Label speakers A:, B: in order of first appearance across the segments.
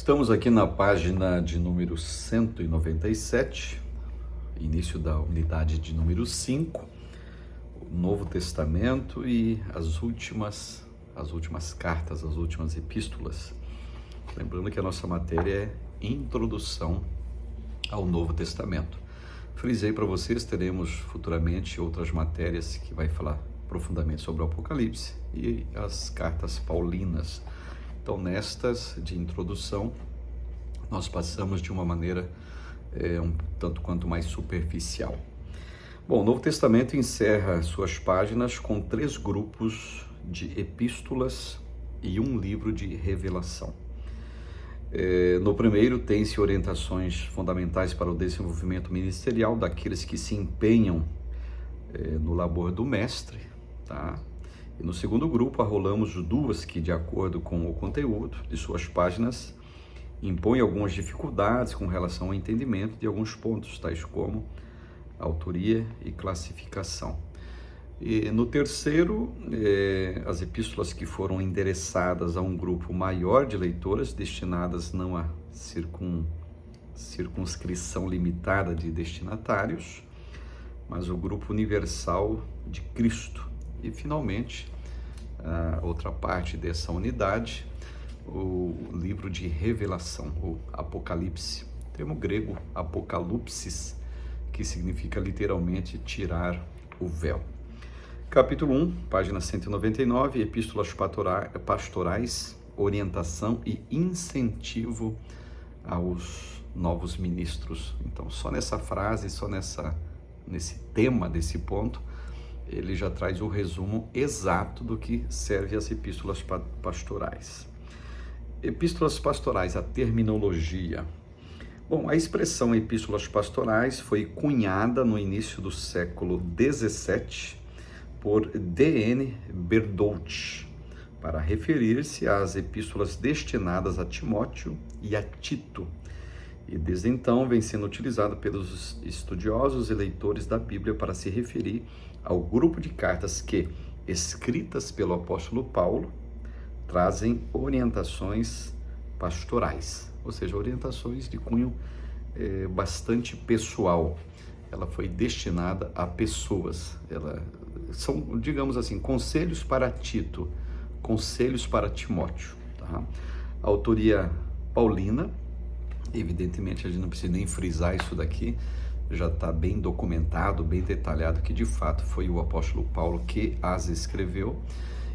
A: Estamos aqui na página de número 197, início da unidade de número 5, o Novo Testamento e as últimas cartas, as últimas epístolas. Lembrando que a nossa matéria é Introdução ao Novo Testamento. Frisei para vocês, teremos futuramente outras matérias que vai falar profundamente sobre o Apocalipse e as cartas paulinas. Então, nestas de introdução, nós passamos de uma maneira um tanto quanto mais superficial. Bom, o Novo Testamento encerra suas páginas com 3 grupos de epístolas e um livro de revelação. No primeiro, tem-se orientações fundamentais para o desenvolvimento ministerial daqueles que se empenham no labor do mestre, tá? E no segundo grupo, arrolamos 2 que, de acordo com o conteúdo de suas páginas, impõem algumas dificuldades com relação ao entendimento de alguns pontos, tais como autoria e classificação. E no terceiro, as epístolas que foram endereçadas a um grupo maior de leitoras, destinadas não a circunscrição limitada de destinatários, mas o grupo universal de Cristo. E, finalmente, a outra parte dessa unidade, o livro de revelação, o Apocalipse, termo grego apocalipsis, que significa literalmente tirar o véu. Capítulo 1, página 199, epístolas pastorais, orientação e incentivo aos novos ministros. Então, só nessa frase, só nesse tema desse ponto, ele já traz o resumo exato do que serve as epístolas pastorais. Epístolas pastorais, a terminologia. Bom, a expressão epístolas pastorais foi cunhada no início do século XVII por D.N. Berdouch, para referir-se às epístolas destinadas a Timóteo e a Tito, e desde então vem sendo utilizado pelos estudiosos e leitores da Bíblia para se referir ao grupo de cartas que, escritas pelo apóstolo Paulo, trazem orientações pastorais, ou seja, orientações de cunho bastante pessoal. Ela foi destinada a pessoas. São, digamos assim, conselhos para Tito, conselhos para Timóteo. Tá? A autoria paulina, evidentemente a gente não precisa nem frisar isso daqui, já está bem documentado, bem detalhado que de fato foi o apóstolo Paulo que as escreveu,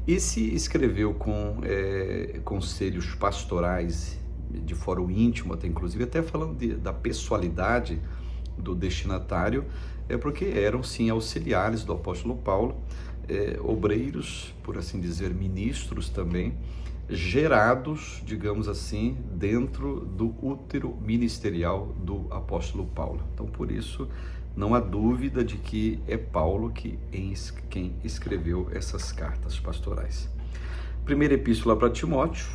A: e se escreveu com conselhos pastorais de fórum íntimo, até falando da pessoalidade do destinatário, porque eram sim auxiliares do apóstolo Paulo, obreiros, por assim dizer, ministros também, gerados, digamos assim, dentro do útero ministerial do apóstolo Paulo. Então, por isso, não há dúvida de que é Paulo quem escreveu essas cartas pastorais. Primeira epístola para Timóteo,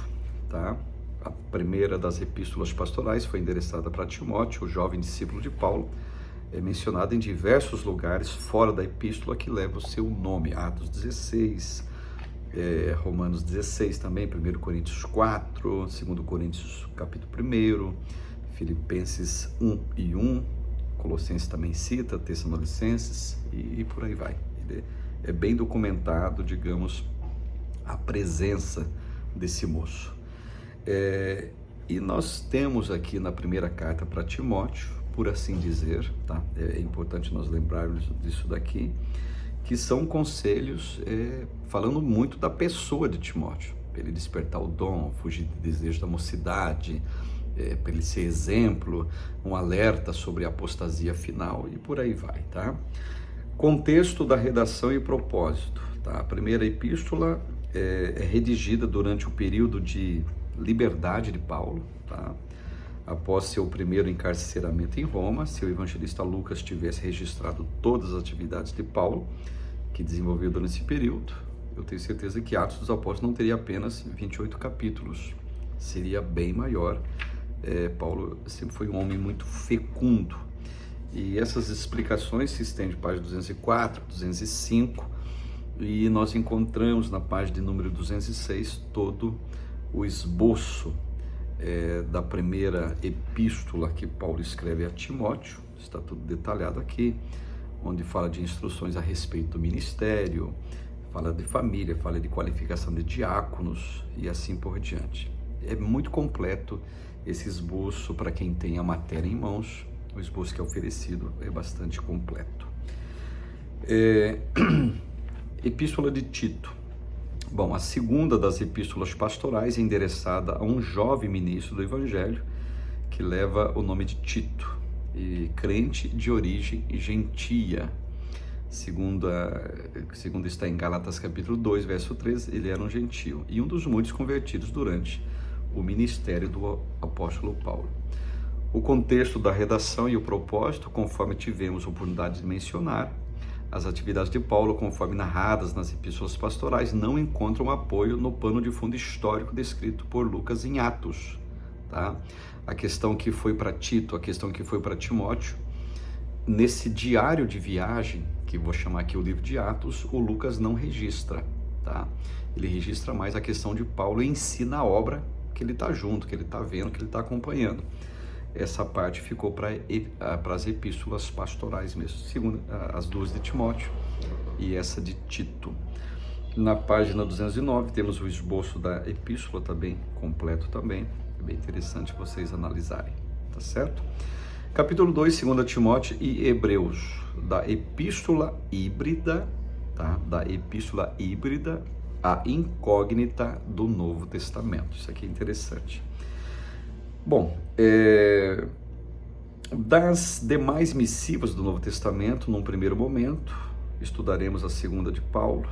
A: tá? A primeira das epístolas pastorais foi endereçada para Timóteo, o jovem discípulo de Paulo, é mencionado em diversos lugares fora da epístola que leva o seu nome, Atos 16, Romanos 16 também, 1 Coríntios 4, 2 Coríntios capítulo 1, Filipenses 1 e 1, Colossenses também cita, Tessalonicenses e por aí vai. É bem documentado, digamos, a presença desse moço. E nós temos aqui na primeira carta para Timóteo, por assim dizer, tá? É importante nós lembrarmos disso daqui, que são conselhos falando muito da pessoa de Timóteo, para ele despertar o dom, fugir do desejo da mocidade, para ele ser exemplo, um alerta sobre a apostasia final e por aí vai, tá? Contexto da redação e propósito, tá? A primeira epístola é redigida durante o período de liberdade de Paulo, tá? Após seu primeiro encarceramento em Roma, se o evangelista Lucas tivesse registrado todas as atividades de Paulo, que desenvolveu durante esse período, eu tenho certeza que Atos dos Apóstolos não teria apenas 28 capítulos, seria bem maior. Paulo sempre foi um homem muito fecundo, e essas explicações se estendem de página 204, 205, e nós encontramos na página de número 206 todo o esboço da primeira epístola que Paulo escreve a Timóteo, está tudo detalhado aqui, onde fala de instruções a respeito do ministério, fala de família, fala de qualificação de diáconos e assim por diante. É muito completo esse esboço para quem tem a matéria em mãos. O esboço que é oferecido é bastante completo. Epístola de Tito. Bom, a segunda das epístolas pastorais é endereçada a um jovem ministro do Evangelho que leva o nome de Tito, e crente de origem gentia. Segundo está em Gálatas capítulo 2, verso 13, ele era um gentio e um dos muitos convertidos durante o ministério do apóstolo Paulo. O contexto da redação e o propósito, conforme tivemos oportunidade de mencionar, as atividades de Paulo, conforme narradas nas epístolas pastorais, não encontram apoio no pano de fundo histórico descrito por Lucas em Atos. Tá? A questão que foi para Tito, a questão que foi para Timóteo, nesse diário de viagem, que vou chamar aqui o livro de Atos, o Lucas não registra. Tá? Ele registra mais a questão de Paulo em si na obra, que ele está junto, que ele está vendo, que ele está acompanhando. Essa parte ficou para as epístolas pastorais mesmo, segundo as duas de Timóteo e essa de Tito. Na página 209 temos o esboço da epístola, tá bem completo também, é bem interessante vocês analisarem, tá certo? Capítulo 2, 2 Timóteo e Hebreus, da epístola híbrida, tá? Da epístola híbrida, a incógnita do Novo Testamento. Isso aqui é interessante. Bom, das demais missivas do Novo Testamento, num primeiro momento, estudaremos a segunda de Paulo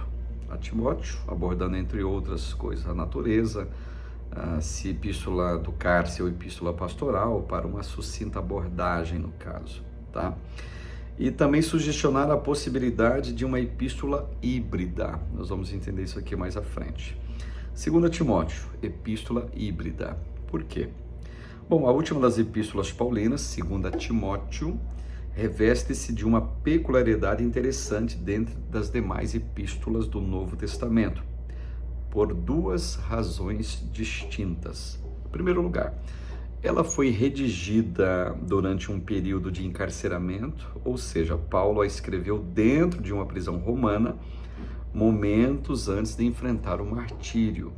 A: a Timóteo, abordando, entre outras coisas, a natureza, se epístola do cárcere ou epístola pastoral, para uma sucinta abordagem no caso, tá? E também sugestionar a possibilidade de uma epístola híbrida. Nós vamos entender isso aqui mais à frente. 2 Timóteo, epístola híbrida. Por quê? Bom, a última das epístolas paulinas, 2 Timóteo, reveste-se de uma peculiaridade interessante dentro das demais epístolas do Novo Testamento, por duas razões distintas. Em primeiro lugar, ela foi redigida durante um período de encarceramento, ou seja, Paulo a escreveu dentro de uma prisão romana, momentos antes de enfrentar o martírio.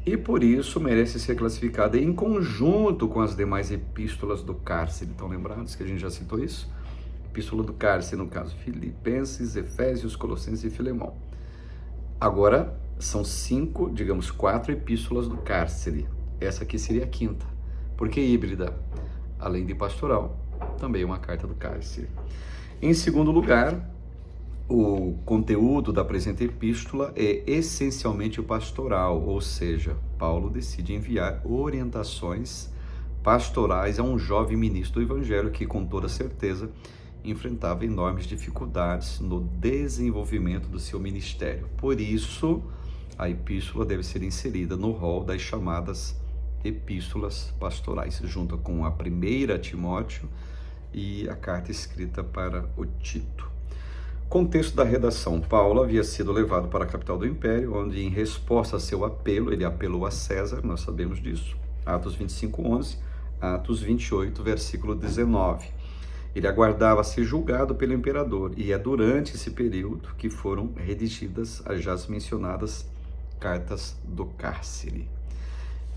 A: E por isso merece ser classificada em conjunto com as demais epístolas do cárcere. Estão lembrados que a gente já citou isso? Epístola do cárcere, no caso, Filipenses, Efésios, Colossenses e Filemão. Agora, são 4 epístolas do cárcere. Essa aqui seria a quinta. Por que híbrida? Além de pastoral, também uma carta do cárcere. Em segundo lugar, o conteúdo da presente epístola é essencialmente pastoral, ou seja, Paulo decide enviar orientações pastorais a um jovem ministro do Evangelho que, com toda certeza, enfrentava enormes dificuldades no desenvolvimento do seu ministério. Por isso, a epístola deve ser inserida no rol das chamadas epístolas pastorais, junto com a primeira a Timóteo e a carta escrita para o Tito. Contexto da redação: Paulo havia sido levado para a capital do Império, onde, em resposta a seu apelo, ele apelou a César, nós sabemos disso, Atos 25:11, Atos 28, versículo 19. Ele aguardava ser julgado pelo imperador, e é durante esse período que foram redigidas as já mencionadas cartas do cárcere,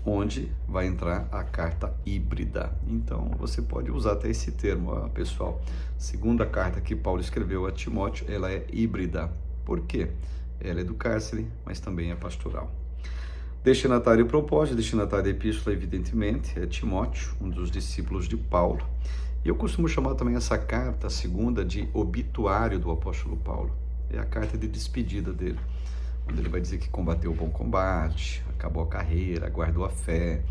A: onde vai entrar a carta híbrida. Então, você pode usar até esse termo, pessoal. Segunda carta que Paulo escreveu a Timóteo, ela é híbrida. Por quê? Ela é do cárcere, mas também é pastoral. Destinatário e propósito. Destinatário da epístola, evidentemente, é Timóteo, um dos discípulos de Paulo. E eu costumo chamar também essa carta, a segunda, de obituário do apóstolo Paulo. É a carta de despedida dele, onde ele vai dizer que combateu o bom combate, acabou a carreira, guardou a fé,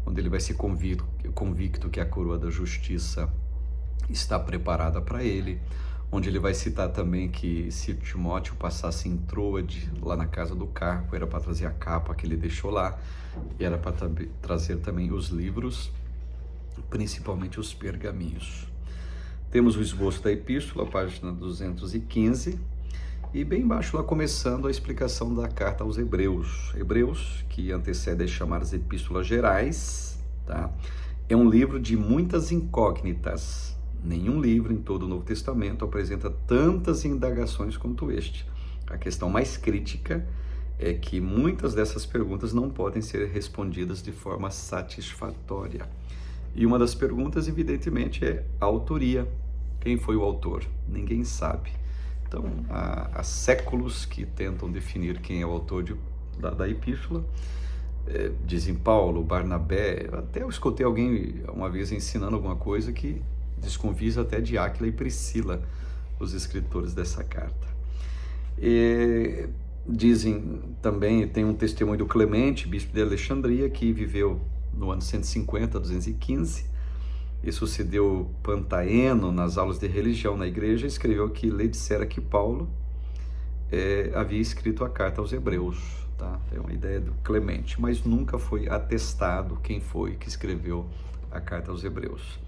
A: onde ele vai ser convicto que a coroa da justiça está preparada para ele, onde ele vai citar também que se Timóteo passasse em Troade, lá na casa do Carpo, era para trazer a capa que ele deixou lá, e era para trazer também os livros, principalmente os pergaminhos. Temos o esboço da epístola, página 215, e bem embaixo lá começando a explicação da carta aos Hebreus. Hebreus, que antecede as chamadas epístolas gerais, tá? É um livro de muitas incógnitas. Nenhum livro em todo o Novo Testamento apresenta tantas indagações quanto este. A questão mais crítica é que muitas dessas perguntas não podem ser respondidas de forma satisfatória. E uma das perguntas, evidentemente, é a autoria. Quem foi o autor? Ninguém sabe. Então, há séculos que tentam definir quem é o autor da epístola. Dizem Paulo, Barnabé, até eu escutei alguém uma vez ensinando alguma coisa que desconvisa até de Áquila e Priscila, os escritores dessa carta. Dizem também, tem um testemunho do Clemente, bispo de Alexandria, que viveu no ano 150 a 215, e sucedeu Pantaeno nas aulas de religião na igreja, escreveu que lhe dissera que Paulo havia escrito a carta aos Hebreus, tá? É uma ideia do Clemente, mas nunca foi atestado quem foi que escreveu a carta aos Hebreus.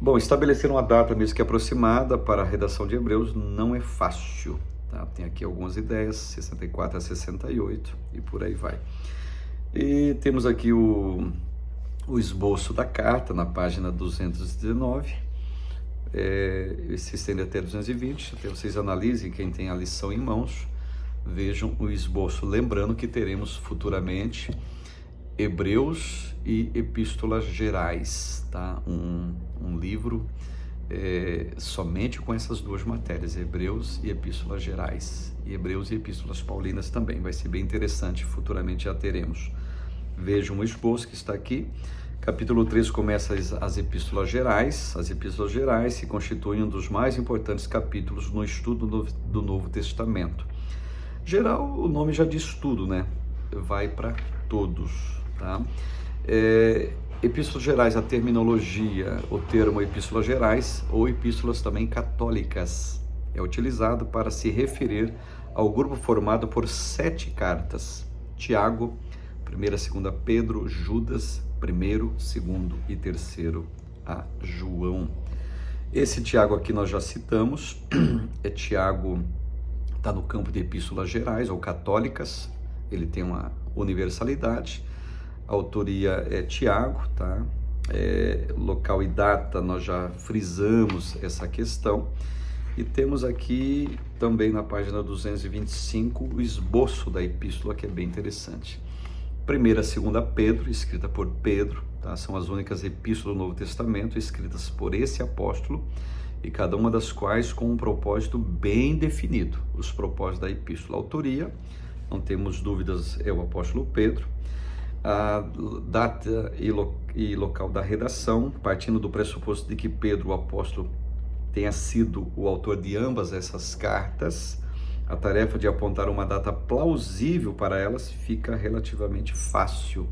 A: Bom, estabelecer uma data mesmo que aproximada para a redação de Hebreus não é fácil, tá? Tem aqui algumas ideias, 64 a 68 e por aí vai. E temos aqui o esboço da carta na página 219, se estende até 220, até vocês analisem, quem tem a lição em mãos, vejam o esboço, lembrando que teremos futuramente Hebreus e Epístolas Gerais, tá? Um livro somente com essas duas matérias, Hebreus e Epístolas Gerais, e Hebreus e Epístolas Paulinas também, vai ser bem interessante, futuramente já teremos. Vejam o esboço que está aqui. Capítulo 3 começa as Epístolas Gerais. As Epístolas Gerais se constituem um dos mais importantes capítulos no estudo do Novo Testamento. Geral, o nome já diz tudo, né? Vai para todos, tá? Epístolas Gerais, a terminologia, o termo Epístolas Gerais ou Epístolas também católicas é utilizado para se referir ao grupo formado por 7 cartas. Tiago, 1ª, 2ª Pedro, Judas, 1º, 2º e 3º a João. Esse Tiago aqui nós já citamos, Tiago está no campo de epístolas gerais ou católicas, ele tem uma universalidade, a autoria é Tiago, tá? Local e data nós já frisamos essa questão, e temos aqui também na página 225 o esboço da epístola, que é bem interessante. 1ª, 2ª Pedro, escrita por Pedro, tá? São as únicas epístolas do Novo Testamento escritas por esse apóstolo, e cada uma das quais com um propósito bem definido. Os propósitos da epístola. A autoria, não temos dúvidas, é o apóstolo Pedro. A data e local da redação, partindo do pressuposto de que Pedro, o apóstolo, tenha sido o autor de ambas essas cartas, a tarefa de apontar uma data plausível para elas fica relativamente fácil.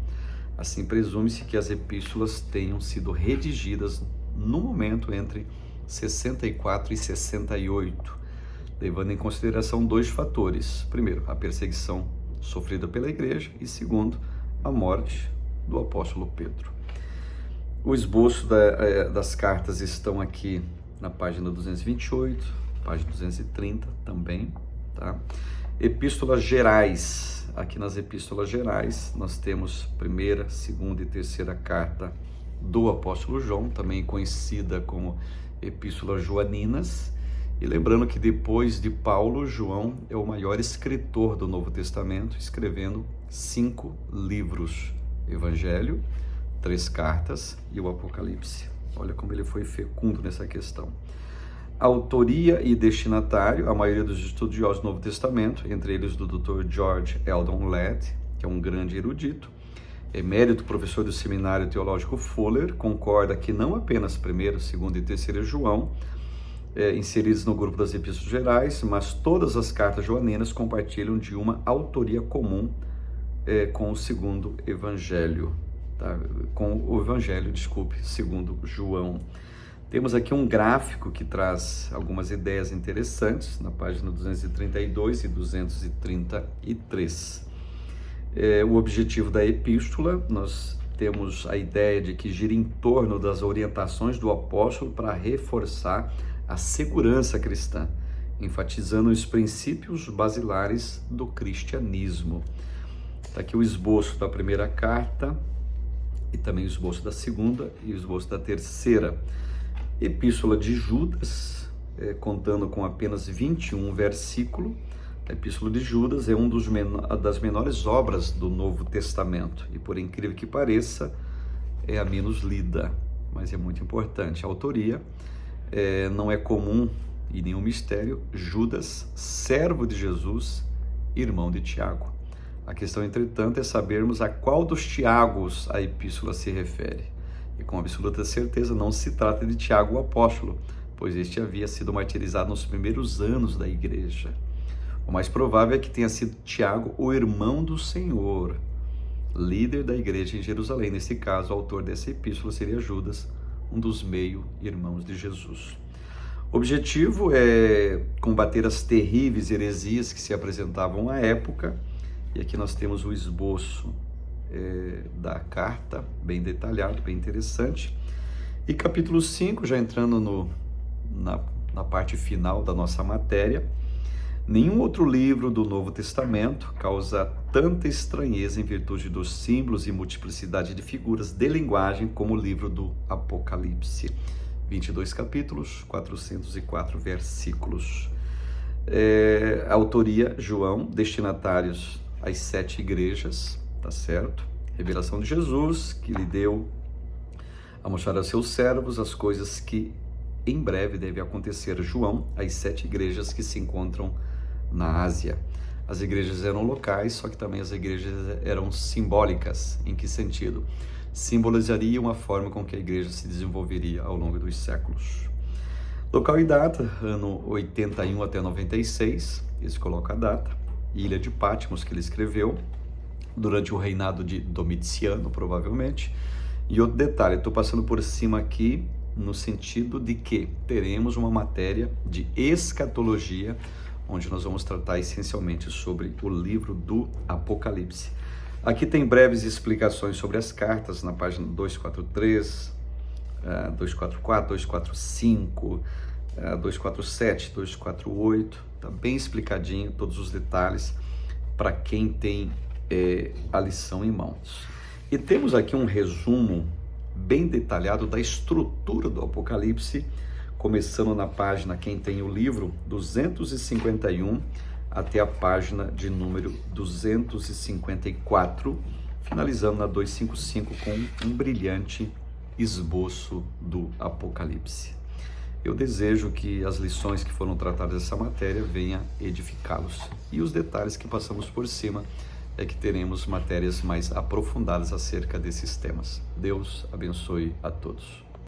A: Assim, presume-se que as epístolas tenham sido redigidas no momento entre 64 e 68, levando em consideração 2 fatores. Primeiro, a perseguição sofrida pela igreja, e segundo, a morte do apóstolo Pedro. O esboço das cartas estão aqui na página 228, página 230 também, tá? Epístolas gerais. Aqui nas epístolas gerais nós temos 1ª, 2ª e 3ª carta do apóstolo João, também conhecida como epístolas joaninas. E lembrando que depois de Paulo, João é o maior escritor do Novo Testamento, escrevendo 5 livros: Evangelho, 3 cartas e o Apocalipse. Olha como ele foi fecundo nessa questão. Autoria e destinatário, a maioria dos estudiosos do Novo Testamento, entre eles do Dr. George Eldon Ladd, que é um grande erudito, emérito professor do Seminário Teológico Fuller, concorda que não apenas 1ª, 2ª e 3ª João, inseridos no grupo das Epístolas Gerais, mas todas as cartas joaninas compartilham de uma autoria comum com o segundo Evangelho, tá? Com o Evangelho, segundo João. Temos aqui um gráfico que traz algumas ideias interessantes, na página 232 e 233. O objetivo da epístola, nós temos a ideia de que gira em torno das orientações do apóstolo para reforçar a segurança cristã, enfatizando os princípios basilares do cristianismo. Está aqui o esboço da 1ª carta, e também o esboço da segunda e o esboço da terceira. Epístola de Judas, contando com apenas 21 versículos. A Epístola de Judas é das menores obras do Novo Testamento e, por incrível que pareça, é a menos lida, mas é muito importante. A autoria não é comum e nenhum mistério. Judas, servo de Jesus, irmão de Tiago. A questão, entretanto, é sabermos a qual dos Tiagos a epístola se refere. E com absoluta certeza não se trata de Tiago o apóstolo, pois este havia sido martirizado nos primeiros anos da igreja. O mais provável é que tenha sido Tiago, o irmão do Senhor, líder da igreja em Jerusalém. Nesse caso, o autor dessa epístola seria Judas, um dos meio-irmãos de Jesus. O objetivo é combater as terríveis heresias que se apresentavam à época, e aqui nós temos o esboço da carta, bem detalhado, bem interessante. E capítulo 5, já entrando na parte final da nossa matéria, nenhum outro livro do Novo Testamento causa tanta estranheza em virtude dos símbolos e multiplicidade de figuras de linguagem como o livro do Apocalipse. 22 capítulos, 404 versículos. Autoria, João, destinatários às 7 igrejas, tá certo? Revelação de Jesus, que lhe deu a mostrar aos seus servos as coisas que em breve devem acontecer. João, às 7 igrejas que se encontram na Ásia. As igrejas eram locais, só que também as igrejas eram simbólicas. Em que sentido? Simbolizariam a forma com que a igreja se desenvolveria ao longo dos séculos. Local e data, ano 81 até 96, esse coloca a data. Ilha de Patmos, que ele escreveu durante o reinado de Domiciano, provavelmente. E outro detalhe, estou passando por cima aqui no sentido de que teremos uma matéria de escatologia, onde nós vamos tratar essencialmente sobre o livro do Apocalipse. Aqui tem breves explicações sobre as cartas na página 243, 244, 245, 247, 248, está bem explicadinho todos os detalhes para quem tem a lição em mãos. E temos aqui um resumo bem detalhado da estrutura do Apocalipse, começando na página, quem tem o livro, 251, até a página de número 254, finalizando na 255 com um brilhante esboço do Apocalipse. Eu desejo que as lições que foram tratadas dessa matéria venham edificá-los. E os detalhes que passamos por cima é que teremos matérias mais aprofundadas acerca desses temas. Deus abençoe a todos.